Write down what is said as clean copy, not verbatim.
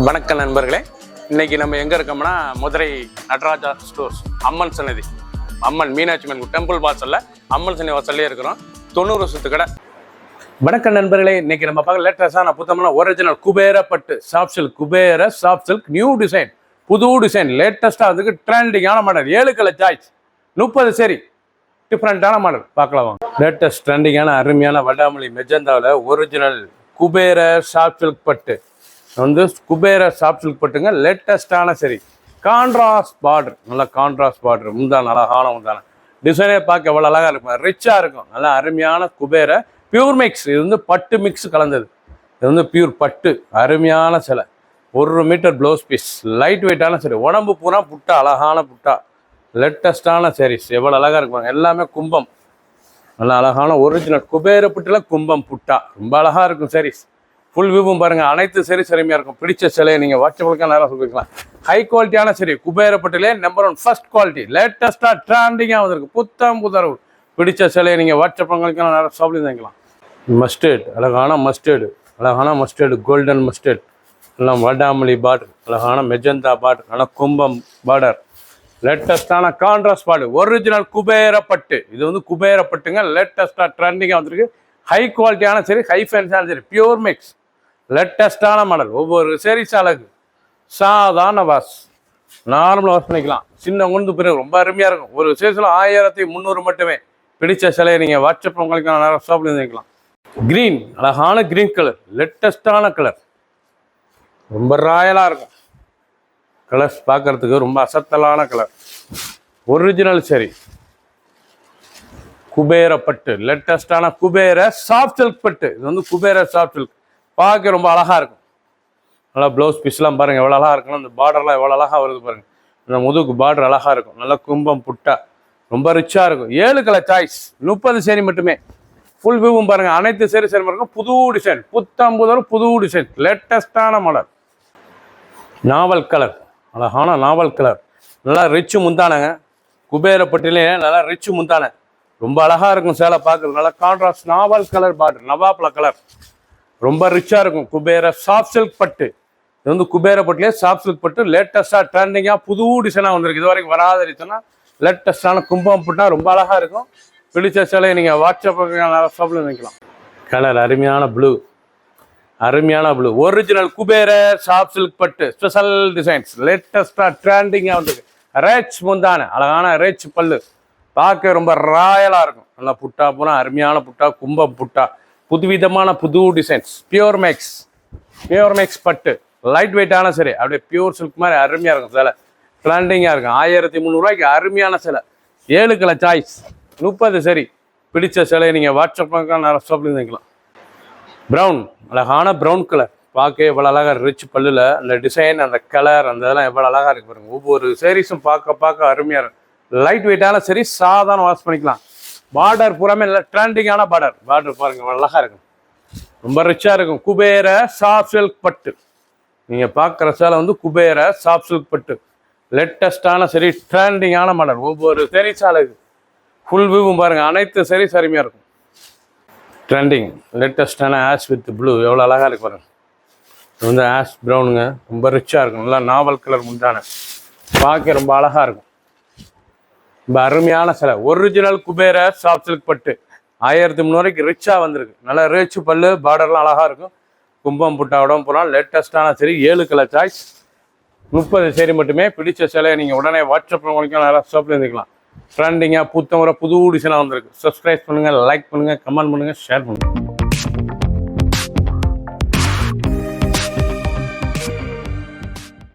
வணக்கம் நண்பர்களே, இன்னைக்கு நம்ம எங்க இருக்கோம்னா மதுரை நடராஜா ஸ்டோர்ஸ் அம்மன் சன்னதி, அம்மன் மீனாட்சி அம்மன் டெம்பிள் வாசல்ல அம்மன் சன்னதி வாசல்லே இருக்கிறோம். 90 வருஷத்து கடை. வணக்கம் நண்பர்களே, இன்னைக்கு நம்ம பார்க்க லேட்டஸ்டான புத்தகம்னா ஒரிஜினல் குபேர பட்டு soft silk, Kubera soft silk new design, புது டிசைன், லேட்டஸ்டா அதுக்கு ட்ரெண்டிங்கான மாடல், 7 கலர் சாய்ஸ், 30 சரி டிஃப்ரெண்டான மாடல் பார்க்கலாம். லேட்டஸ்ட் ட்ரெண்டிங்கான அருமையான வடாமல்லி மெஜந்தாவில் ஒரிஜினல் குபேர சாஃப்ட் சில்க் பட்டு வந்து குபேர சாஃப்ட் சில்க் பட்டுங்க. லேட்டஸ்டான சரி கான்ட்ராஸ்ட் பார்டர், நல்லா கான்ட்ராஸ்ட் பார்டர், முந்தான அழகான முந்தான டிசைனே பார்க்க எவ்வளோ அழகாக இருக்கும், ரிச்சாக இருக்கும். நல்லா அருமையான குபேர பியூர் மிக்ஸ், இது வந்து பட்டு மிக்ஸ் கலந்தது, இது வந்து பியூர் பட்டு அருமையான சிலை. 1 மீட்டர் ப்ளவுஸ் பீஸ், லைட் வெயிட்டான சரி, உடம்பு பூரா புட்டா, அழகான புட்டா, லேட்டஸ்டான சாரீஸ் எவ்வளோ அழகாக இருக்கும். எல்லாமே கும்பம், நல்லா அழகான ஒரிஜினல் குபேர பட்டில் கும்பம் புட்டா, ரொம்ப அழகாக இருக்கும் சாரீஸ். ஃபுல் வியூவும் பாருங்கள், அனைத்து சரி சரிமையாக இருக்கும். பிடிச்ச சிலையை நீங்கள் வாட்ஸ்அப்புக்கு நேரம் சொல்லிக்கலாம். ஹை குவாலிட்டியான சரி குபேரப்பட்டிலே நம்பர் 1 ஃபர்ஸ்ட் குவாலிட்டி, லேட்டஸ்ட்டாக ட்ரெண்டிங்காக வந்திருக்கு, புத்தம் புதரவு. பிடிச்ச சிலையை நீங்கள் வாட்ஸ்அப்புக்கு நேரம் சாப்பிட்டு மஸ்டர்டு, அழகான மஸ்டர்டு, அழகான மஸ்டர்டு, கோல்டன் மஸ்டர்டு, எல்லாம் வடாமல்லி பார்டர், அழகான மெஜந்தா பார்டர், ஆனால் கும்பம் பார்டர், லேட்டஸ்டான கான்ட்ராஸ்ட் பார்டர், ஒரிஜினல் குபேரப்பட்டு. இது வந்து குபேரப்பட்டுங்க, லேட்டஸ்ட்டாக ட்ரெண்டிங்காக வந்திருக்கு. ஹை குவாலிட்டியான சரி, ஹை ஃபேன்ஸான சரி, பியூர் மிக்ஸ், லேட்டஸ்டான மாடல். ஒவ்வொரு சேரீஸ் அழகு, சாதாரண வாஷ், நார்மலாக வாஷ் பண்ணிக்கலாம். சின்ன கொண்டு பிறகு ரொம்ப அருமையாக இருக்கும். ஒரு சேஸில் 1300 மட்டுமே. பிடிச்ச சிலையை நீங்கள் வாட்ஸ்அப் உங்களுக்கு நிறைய ஷாப்பில் இருந்துக்கலாம். க்ரீன், அழகான க்ரீன் கலர், லேட்டஸ்டான கலர், ரொம்ப ராயலாக இருக்கும். கலர்ஸ் பார்க்கறதுக்கு ரொம்ப அசத்தலான கலர், ஒரிஜினல் சரி குபேர பட்டு, லேட்டஸ்டான குபேர சாஃப்ட் சில்க் பட்டு. இது வந்து குபேர சாஃப்ட் சில்க், பார்க்க ரொம்ப அழகாக இருக்கும். நல்லா ப்ளவுஸ் பீஸ்லாம் பாருங்கள் எவ்வளோ அழகாக இருக்கணும். இந்த பார்டர்லாம் எவ்வளோ அழகாக வருது பாருங்கள். இந்த முதுகு பார்டர் அழகாக இருக்கும். நல்லா கும்பம் புட்டா, ரொம்ப ரிச்சாக இருக்கும். 7 கலர் சாய்ஸ், 30 சேரி மட்டுமே. ஃபுல் வியூவும் பாருங்கள், அனைத்து சேரி சேரி இருக்கும். புது டிசைன், புத்தம் புதரும் புது டிசைன், லேட்டஸ்டான மாடல். நாவல் கலர், அழகான நாவல் கலர், நல்லா ரிச்சு முந்தானங்க. குபேரப்பட்டிலே நல்லா ரிச்சு முந்தான, ரொம்ப அழகாக இருக்கும். சேலை பார்க்குறது நல்லா கான்ட்ராஸ்ட் நாவல் கலர் பார்டர், நவாப்ல கலர், ரொம்ப ரிச்சாக இருக்கும். குபேர சாஃப்ட் சில்க் பட்டு, இது வந்து குபேர பட்டுலேயே சாஃப்ட் சில்க் பட்டு, லேட்டஸ்ட்டாக ட்ரெண்டிங்காக புது டிசைனாக வந்திருக்கு. இது வரைக்கும் வராத டிசைனாக லேட்டஸ்டான கும்பம் புட்டா, ரொம்ப அழகாக இருக்கும். பிடிச்ச சிலையை நீங்கள் வாட்ஸ்அப்புக்கு ஷாப்பில் நினைக்கலாம். கலர் அருமையான ப்ளூ, அருமையான blue, original Kubera soft silk பட்டு, ஸ்பெஷல் டிசைன்ஸ், லேட்டஸ்டாக ட்ரெண்டிங்காக வந்திருக்கு. ரேச் முந்தான, அழகான ரேச் பல்லு, பார்க்க ரொம்ப ராயலாக இருக்கும். நல்லா புட்டா பூரா அருமையான புட்டா, கும்பம் புட்டா, புதுவிதமான புது டிசைன்ஸ், பியூர் மேக்ஸ் பட்டு, லைட் வெயிட்டான சிலை, அப்படியே பியூர் சில்க் மாதிரி அருமையாக இருக்கும். சிலை ட்ரெண்டிங்காக இருக்கும். 1300 ரூபாய்க்கு அருமையான சிலை, 7 கலர் சாய்ஸ், 30 சரி. பிடிச்ச சிலையை நீங்கள் வாட்ஸ்அப்புக்கு ஷாப்பில் இருந்துக்கலாம். ப்ரௌன், அழகான ப்ரௌன் கலர், பார்க்க எவ்வளோ அழகாக ரிச் பல்லில் அந்த டிசைன், அந்த கலர், அந்த இதெல்லாம் எவ்வளோ அழகாக இருக்கு பாருங்க. ஒவ்வொரு சேரீஸும் பார்க்க அருமையாக இருக்கும். லைட் வெயிட்டான சரி, சாதாரண வாஷ் பண்ணிக்கலாம். பார்டர் பூராமே நல்லா ட்ரெண்டிங்கான பார்டர் பாருங்க, அழகாக இருக்கும், ரொம்ப ரிச்சாக இருக்கும். குபேர சாஃப்ட் சில்க் பட்டு, நீங்கள் பார்க்குற சேலை வந்து குபேர சாஃப்ட் சில்க் பட்டு, லேட்டஸ்டான சரி ட்ரெண்டிங்கான மாடல். ஒவ்வொரு சரி சாலைக்கு ஃபுல் வியூவும் பாருங்கள், அனைத்து சரி அருமையாக இருக்கும். ட்ரெண்டிங் லேட்டஸ்டான ஆஷ் வித் ப்ளூ, எவ்வளோ அழகாக இருக்கு பாருங்க. இது வந்து ஆஷ் ப்ரௌனுங்க, ரொம்ப ரிச்சாக இருக்கும். நல்லா நாவல் கலர் முந்தான, பார்க்க ரொம்ப அழகாக இருக்கும். ரொம்ப அருமையான சிலை, ஒரிஜினல் குபேர சாஃப்ட் சில்க் பட்டு, 1300 ரூபாய்க்கு ரிச்சாக வந்திருக்கு. நல்லா ரேச்சு பல்லு, பார்டர்லாம் அழகாக இருக்கும். கும்பம் புட்டா உடம்பு போனால் லேட்டஸ்டான சரி, 7 கலர் சாய்ஸ், 30 சரி மட்டுமே. பிடிச்ச சிலையை நீங்கள் உடனே வாட்ஸ்அப் உங்களுக்கு நல்லா ஷாப்பில் இருந்துக்கலாம். ட்ரெண்டிங்காக புத்தமுறை புது டிசைனாக வந்திருக்கு. சப்ஸ்கிரைப் பண்ணுங்கள், லைக் பண்ணுங்கள், கமெண்ட் பண்ணுங்கள், ஷேர் பண்ணுங்கள்.